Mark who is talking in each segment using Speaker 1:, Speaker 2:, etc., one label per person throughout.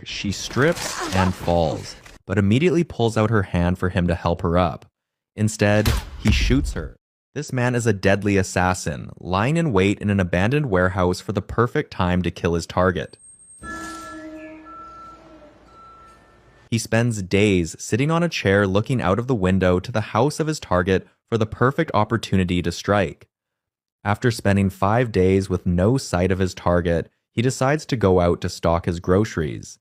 Speaker 1: she strips and falls, but immediately pulls out her hand for him to help her up. Instead, he shoots her. This man is a deadly assassin, lying in wait in an abandoned warehouse for the perfect time to kill his target. He spends days sitting on a chair looking out of the window to the house of his target for the perfect opportunity to strike. After spending 5 days with no sight of his target, he decides to go out to stock his groceries.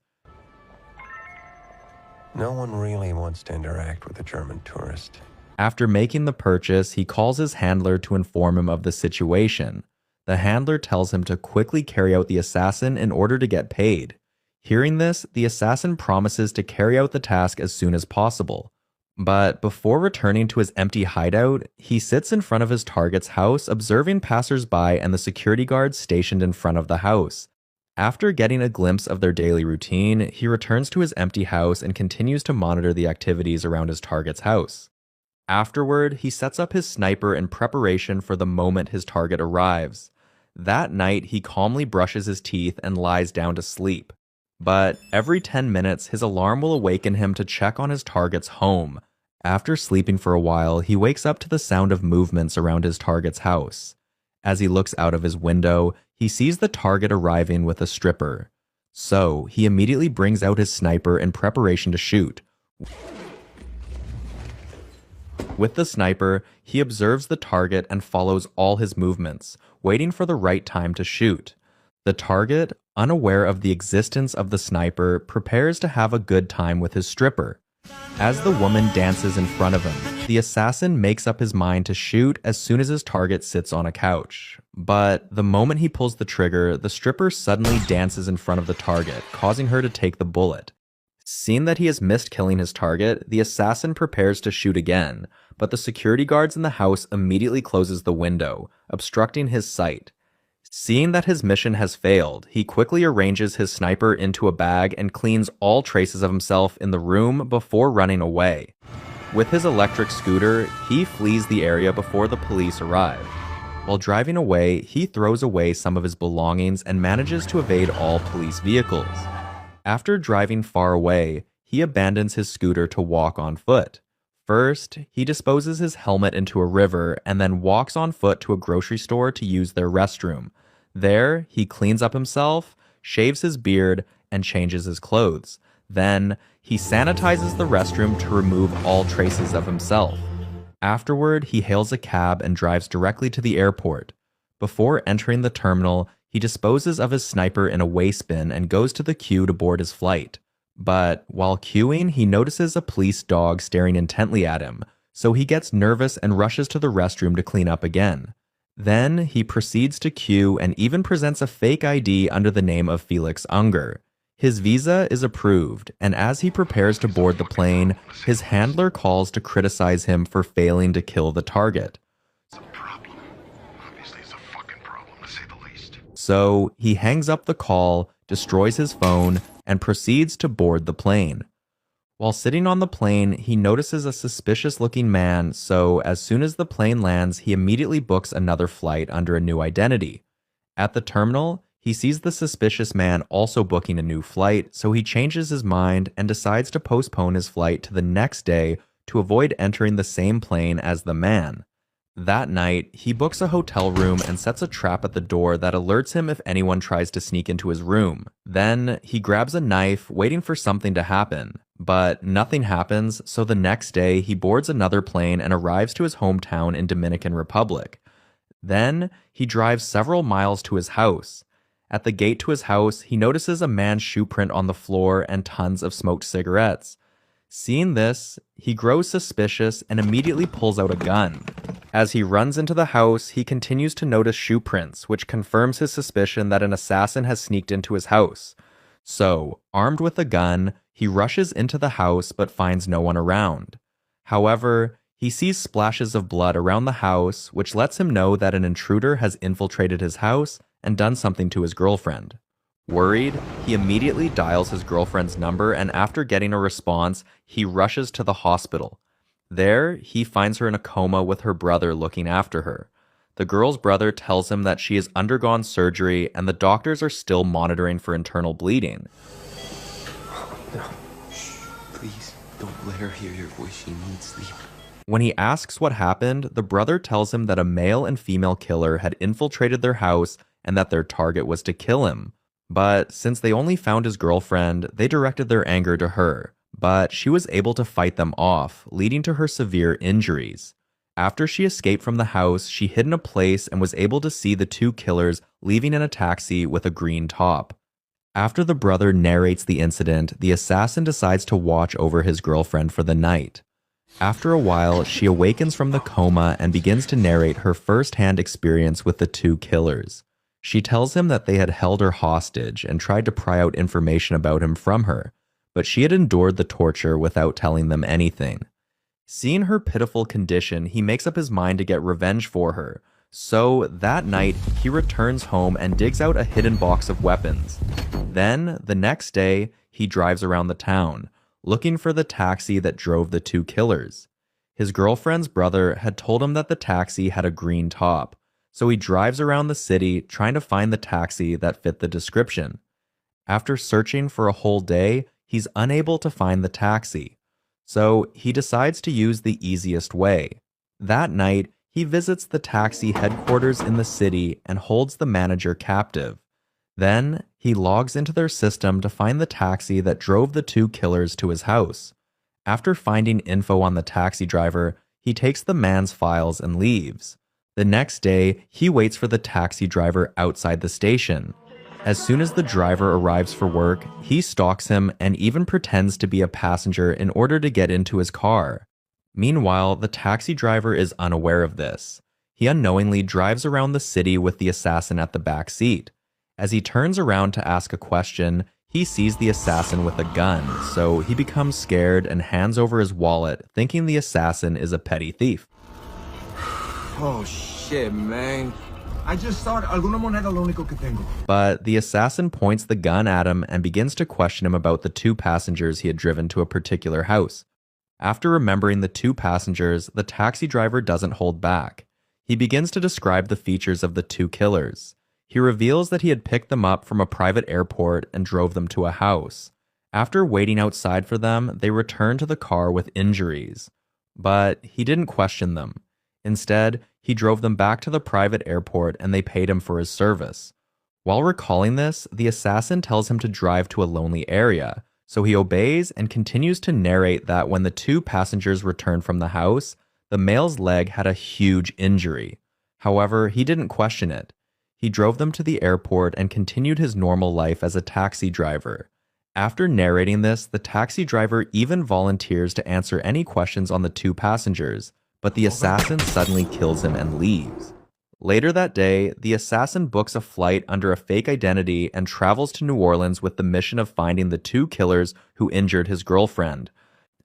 Speaker 2: No one really wants to interact with a German tourist.
Speaker 1: After making the purchase, he calls his handler to inform him of the situation. The handler tells him to quickly carry out the assassin in order to get paid. Hearing this, the assassin promises to carry out the task as soon as possible. But before returning to his empty hideout, he sits in front of his target's house observing passers-by and the security guards stationed in front of the house. After getting a glimpse of their daily routine, he returns to his empty house and continues to monitor the activities around his target's house. Afterward, he sets up his sniper in preparation for the moment his target arrives. That night, he calmly brushes his teeth and lies down to sleep. But every 10 minutes, his alarm will awaken him to check on his target's home. After sleeping for a while, he wakes up to the sound of movements around his target's house. As he looks out of his window, he sees the target arriving with a stripper. So, he immediately brings out his sniper in preparation to shoot. With the sniper, he observes the target and follows all his movements, waiting for the right time to shoot. The target, unaware of the existence of the sniper, prepares to have a good time with his stripper. As the woman dances in front of him, the assassin makes up his mind to shoot as soon as his target sits on a couch. But the moment he pulls the trigger, the stripper suddenly dances in front of the target, causing her to take the bullet. Seeing that he has missed killing his target, the assassin prepares to shoot again, but the security guards in the house immediately closes the window, obstructing his sight. Seeing that his mission has failed, he quickly arranges his sniper into a bag and cleans all traces of himself in the room before running away. With his electric scooter, he flees the area before the police arrive. While driving away, he throws away some of his belongings and manages to evade all police vehicles. After driving far away, he abandons his scooter to walk on foot. First, he disposes his helmet into a river and then walks on foot to a grocery store to use their restroom. There, he cleans up himself, shaves his beard, and changes his clothes. Then, he sanitizes the restroom to remove all traces of himself. Afterward, he hails a cab and drives directly to the airport. Before entering the terminal, he disposes of his sniper in a waste bin and goes to the queue to board his flight. But while queuing, he notices a police dog staring intently at him, so he gets nervous and rushes to the restroom to clean up again. Then he proceeds to queue and even presents a fake ID under the name of Felix Unger. His visa is approved, and as he prepares to board the plane, his handler calls to criticize him for failing to kill the target.
Speaker 3: It's a problem. Obviously, it's a fucking problem, to say the least.
Speaker 1: So he hangs up the call, destroys his phone, and proceeds to board the plane. While sitting on the plane, he notices a suspicious-looking man, so as soon as the plane lands, he immediately books another flight under a new identity. At the terminal, he sees the suspicious man also booking a new flight, so he changes his mind and decides to postpone his flight to the next day to avoid entering the same plane as the man. That night, he books a hotel room and sets a trap at the door that alerts him if anyone tries to sneak into his room. Then, he grabs a knife, waiting for something to happen. But nothing happens, so the next day, he boards another plane and arrives to his hometown in Dominican Republic. Then, he drives several miles to his house. At the gate to his house, he notices a man's shoe print on the floor and tons of smoked cigarettes. Seeing this, he grows suspicious and immediately pulls out a gun. As he runs into the house, he continues to notice shoe prints, which confirms his suspicion that an assassin has sneaked into his house. So, armed with a gun, he rushes into the house but finds no one around. However, he sees splashes of blood around the house, which lets him know that an intruder has infiltrated his house and done something to his girlfriend. Worried, he immediately dials his girlfriend's number, and after getting a response, he rushes to the hospital. There, he finds her in a coma with her brother looking after her. The girl's brother tells him that she has undergone surgery and the doctors are still monitoring for internal bleeding.
Speaker 4: No. Shh. Please, don't let her hear your voice. She needs sleep.
Speaker 1: When he asks what happened, the brother tells him that a male and female killer had infiltrated their house and that their target was to kill him. But since they only found his girlfriend, they directed their anger to her. But she was able to fight them off, leading to her severe injuries. After she escaped from the house, she hid in a place and was able to see the two killers leaving in a taxi with a green top. After the brother narrates the incident, the assassin decides to watch over his girlfriend for the night. After a while, she awakens from the coma and begins to narrate her first-hand experience with the two killers. She tells him that they had held her hostage and tried to pry out information about him from her, but she had endured the torture without telling them anything. Seeing her pitiful condition, he makes up his mind to get revenge for her. So, that night, he returns home and digs out a hidden box of weapons. Then, the next day, he drives around the town, looking for the taxi that drove the two killers. His girlfriend's brother had told him that the taxi had a green top, so he drives around the city trying to find the taxi that fit the description. After searching for a whole day, he's unable to find the taxi, so he decides to use the easiest way. That night, he visits the taxi headquarters in the city and holds the manager captive. Then, he logs into their system to find the taxi that drove the two killers to his house. After finding info on the taxi driver, he takes the man's files and leaves. The next day, he waits for the taxi driver outside the station. As soon as the driver arrives for work, he stalks him and even pretends to be a passenger in order to get into his car. Meanwhile, the taxi driver is unaware of this. He unknowingly drives around the city with the assassin at the back seat. As he turns around to ask a question, he sees the assassin with a gun, so he becomes scared and hands over his wallet, thinking the assassin is a petty thief.
Speaker 4: Oh shit, man.
Speaker 3: I just thought alguna moneda lo único que tengo.
Speaker 1: But the assassin points the gun at him and begins to question him about the two passengers he had driven to a particular house. After remembering the two passengers, the taxi driver doesn't hold back. He begins to describe the features of the two killers. He reveals that he had picked them up from a private airport and drove them to a house. After waiting outside for them, they returned to the car with injuries. But he didn't question them. Instead, he drove them back to the private airport and they paid him for his service. While recalling this, the assassin tells him to drive to a lonely area, so he obeys and continues to narrate that when the two passengers returned from the house, the male's leg had a huge injury. However, he didn't question it. He drove them to the airport and continued his normal life as a taxi driver. After narrating this, the taxi driver even volunteers to answer any questions on the two passengers, but the assassin suddenly kills him and leaves. Later that day, the assassin books a flight under a fake identity and travels to New Orleans with the mission of finding the two killers who injured his girlfriend.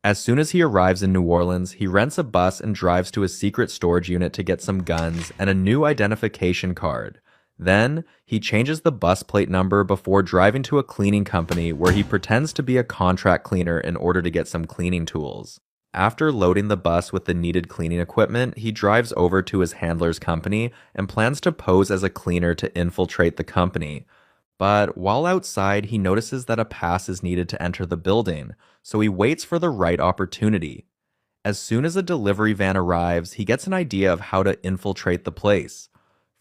Speaker 1: As soon as he arrives in New Orleans, he rents a bus and drives to a secret storage unit to get some guns and a new identification card. Then, he changes the bus plate number before driving to a cleaning company where he pretends to be a contract cleaner in order to get some cleaning tools. After loading the bus with the needed cleaning equipment, he drives over to his handler's company and plans to pose as a cleaner to infiltrate the company. But while outside, he notices that a pass is needed to enter the building, so he waits for the right opportunity. As soon as a delivery van arrives, he gets an idea of how to infiltrate the place.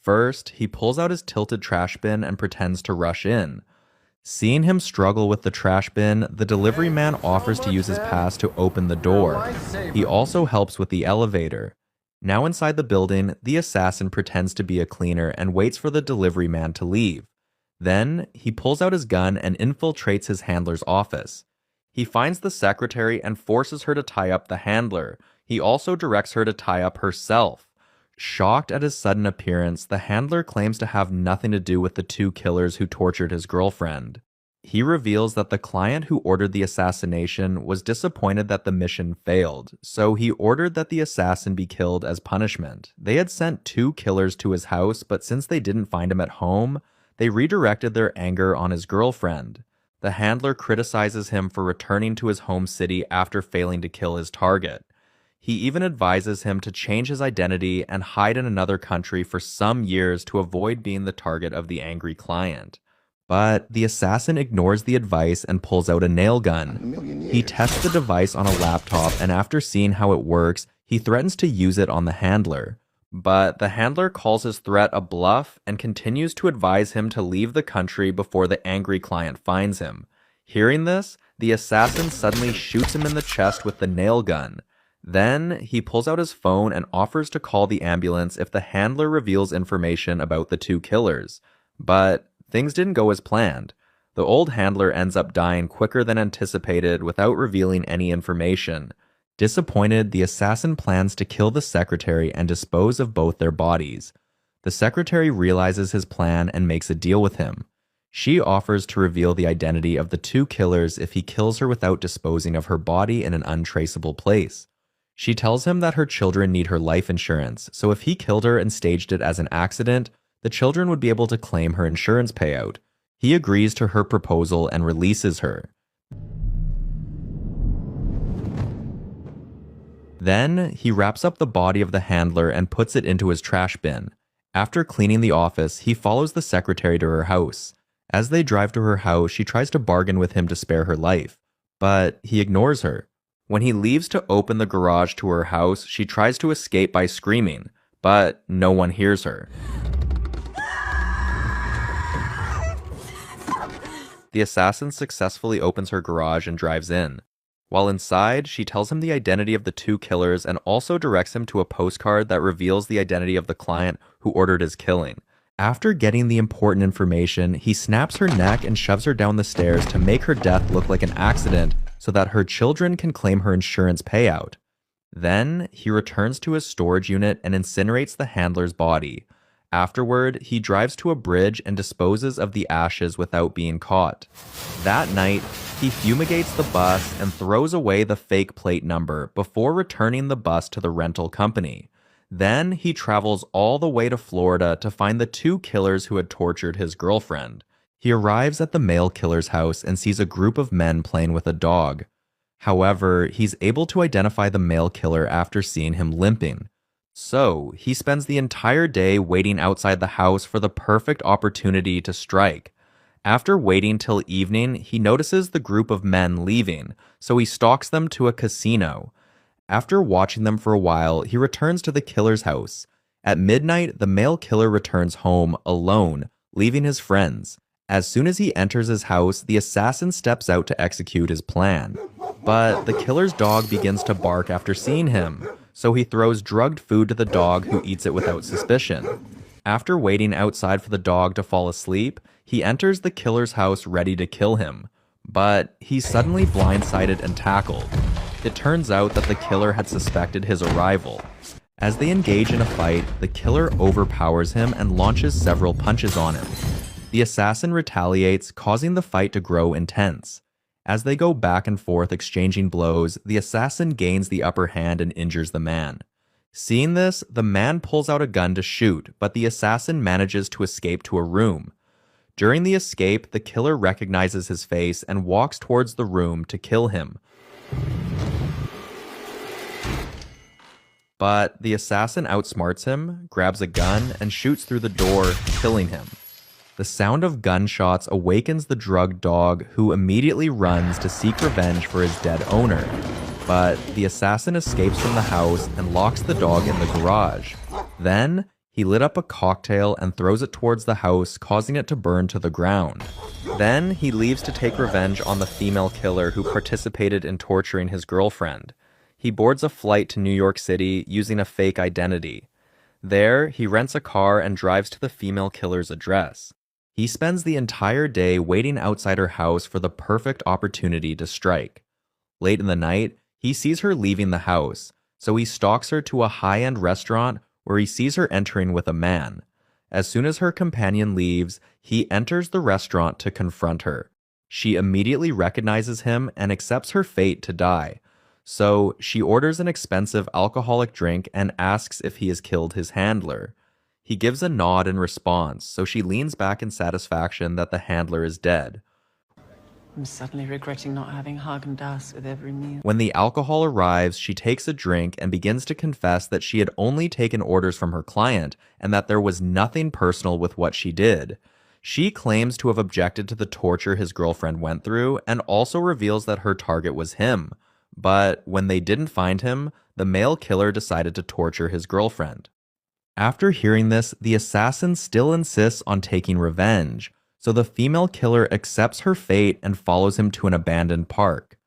Speaker 1: First, he pulls out his tilted trash bin and pretends to rush in. Seeing him struggle with the trash bin, the delivery man offers to use his pass to open the door. He also helps with the elevator. Now inside the building, the assassin pretends to be a cleaner and waits for the delivery man to leave. Then, he pulls out his gun and infiltrates his handler's office. He finds the secretary and forces her to tie up the handler. He also directs her to tie up herself. Shocked at his sudden appearance, the handler claims to have nothing to do with the two killers who tortured his girlfriend. He reveals that the client who ordered the assassination was disappointed that the mission failed, so he ordered that the assassin be killed as punishment. They had sent two killers to his house, but since they didn't find him at home, they redirected their anger on his girlfriend. The handler criticizes him for returning to his home city after failing to kill his target. He even advises him to change his identity and hide in another country for some years to avoid being the target of the angry client. But the assassin ignores the advice and pulls out a nail gun. He tests the device on a laptop, and after seeing how it works, he threatens to use it on the handler. But the handler calls his threat a bluff and continues to advise him to leave the country before the angry client finds him. Hearing this, the assassin suddenly shoots him in the chest with the nail gun. Then, he pulls out his phone and offers to call the ambulance if the handler reveals information about the two killers. But things didn't go as planned. The old handler ends up dying quicker than anticipated without revealing any information. Disappointed, the assassin plans to kill the secretary and dispose of both their bodies. The secretary realizes his plan and makes a deal with him. She offers to reveal the identity of the two killers if he kills her without disposing of her body in an untraceable place. She tells him that her children need her life insurance, so if he killed her and staged it as an accident, the children would be able to claim her insurance payout. He agrees to her proposal and releases her. Then, he wraps up the body of the handler and puts it into his trash bin. After cleaning the office, he follows the secretary to her house. As they drive to her house, she tries to bargain with him to spare her life, but he ignores her. When he leaves to open the garage to her house, she tries to escape by screaming, but no one hears her. The assassin successfully opens her garage and drives in. While inside, she tells him the identity of the two killers and also directs him to a postcard that reveals the identity of the client who ordered his killing. After getting the important information, he snaps her neck and shoves her down the stairs to make her death look like an accident so that her children can claim her insurance payout. Then, he returns to his storage unit and incinerates the handler's body. Afterward, he drives to a bridge and disposes of the ashes without being caught. That night, he fumigates the bus and throws away the fake plate number before returning the bus to the rental company. Then, he travels all the way to Florida to find the two killers who had tortured his girlfriend. He arrives at the male killer's house and sees a group of men playing with a dog. However, he's able to identify the male killer after seeing him limping. So, he spends the entire day waiting outside the house for the perfect opportunity to strike. After waiting till evening, he notices the group of men leaving, so he stalks them to a casino. After watching them for a while, he returns to the killer's house. At midnight, the male killer returns home alone, leaving his friends. As soon as he enters his house, the assassin steps out to execute his plan. But the killer's dog begins to bark after seeing him, so he throws drugged food to the dog, who eats it without suspicion. After waiting outside for the dog to fall asleep, he enters the killer's house ready to kill him. But he's suddenly blindsided and tackled. It turns out that the killer had suspected his arrival. As they engage in a fight, the killer overpowers him and launches several punches on him. The assassin retaliates, causing the fight to grow intense. As they go back and forth exchanging blows, the assassin gains the upper hand and injures the man. Seeing this, the man pulls out a gun to shoot, but the assassin manages to escape to a room. During the escape, the killer recognizes his face and walks towards the room to kill him. But the assassin outsmarts him, grabs a gun, and shoots through the door, killing him. The sound of gunshots awakens the drugged dog, who immediately runs to seek revenge for his dead owner. But the assassin escapes from the house and locks the dog in the garage. Then, he lit up a cocktail and throws it towards the house, causing it to burn to the ground. Then, he leaves to take revenge on the female killer who participated in torturing his girlfriend. He boards a flight to New York City using a fake identity. There, he rents a car and drives to the female killer's address. He spends the entire day waiting outside her house for the perfect opportunity to strike. Late in the night, he sees her leaving the house, so he stalks her to a high-end restaurant where he sees her entering with a man. As soon as her companion leaves, he enters the restaurant to confront her. She immediately recognizes him and accepts her fate to die. So she orders an expensive alcoholic drink and asks if he has killed his handler. He gives a nod in response, so she leans back in satisfaction that the handler is dead.
Speaker 5: I'm suddenly regretting not having Haagen-Dazs with every meal.
Speaker 1: When the alcohol arrives, she takes a drink and begins to confess that she had only taken orders from her client and that there was nothing personal with what she did. She claims to have objected to the torture his girlfriend went through and also reveals that her target was him. But when they didn't find him, the male killer decided to torture his girlfriend. After hearing this, the assassin still insists on taking revenge, so the female killer accepts her fate and follows him to an abandoned park.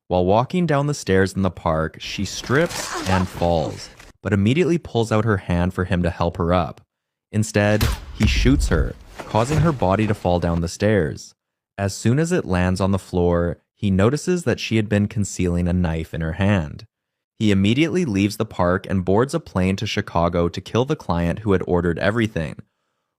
Speaker 1: While walking down the stairs in the park, she strips and falls, but immediately pulls out her hand for him to help her up. Instead, he shoots her, causing her body to fall down the stairs. As soon as it lands on the floor, he notices that she had been concealing a knife in her hand. He immediately leaves the park and boards a plane to Chicago to kill the client who had ordered everything.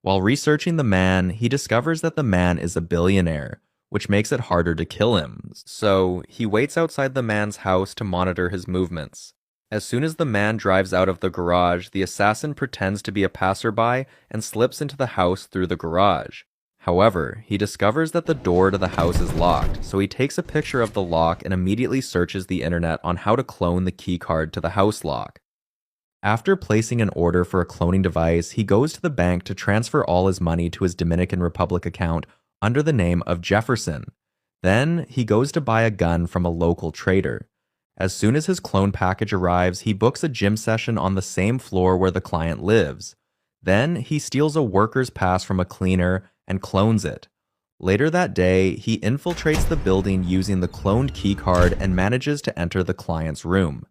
Speaker 1: While researching the man, he discovers that the man is a billionaire, which makes it harder to kill him. So he waits outside the man's house to monitor his movements. As soon as the man drives out of the garage, the assassin pretends to be a passerby and slips into the house through the garage. However, he discovers that the door to the house is locked, so he takes a picture of the lock and immediately searches the internet on how to clone the keycard to the house lock. After placing an order for a cloning device, he goes to the bank to transfer all his money to his Dominican Republic account under the name of Jefferson. Then, he goes to buy a gun from a local trader. As soon as his clone package arrives, he books a gym session on the same floor where the client lives. Then, he steals a worker's pass from a cleaner and clones it. Later that day, he infiltrates the building using the cloned keycard and manages to enter the client's room.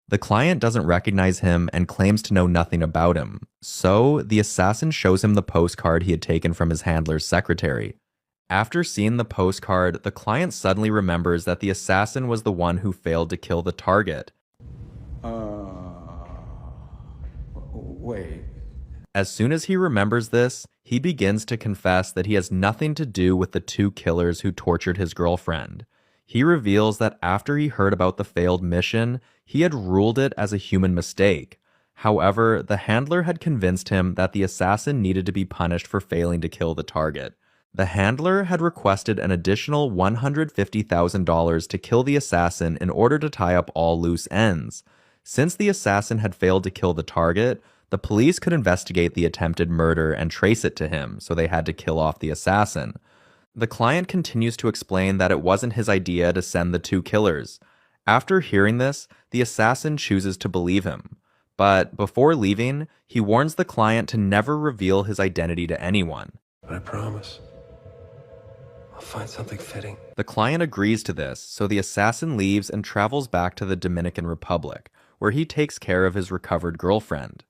Speaker 1: The client doesn't recognize him and claims to know nothing about him, so the assassin shows him the postcard he had taken from his handler's secretary. After seeing the postcard, the client suddenly remembers that the assassin was the one who failed to kill the target.
Speaker 2: Wait.
Speaker 1: As soon as he remembers this, he begins to confess that he has nothing to do with the two killers who tortured his girlfriend. He reveals that after he heard about the failed mission, he had ruled it as a human mistake. However, the handler had convinced him that the assassin needed to be punished for failing to kill the target. The handler had requested an additional $150,000 to kill the assassin in order to tie up all loose ends. Since the assassin had failed to kill the target, the police could investigate the attempted murder and trace it to him, so they had to kill off the assassin. The client continues to explain that it wasn't his idea to send the two killers. After hearing this, the assassin chooses to believe him. But before leaving, he warns the client to never reveal his identity to anyone.
Speaker 2: But I promise, I'll find something fitting.
Speaker 1: The client agrees to this, so the assassin leaves and travels back to the Dominican Republic, where he takes care of his recovered girlfriend.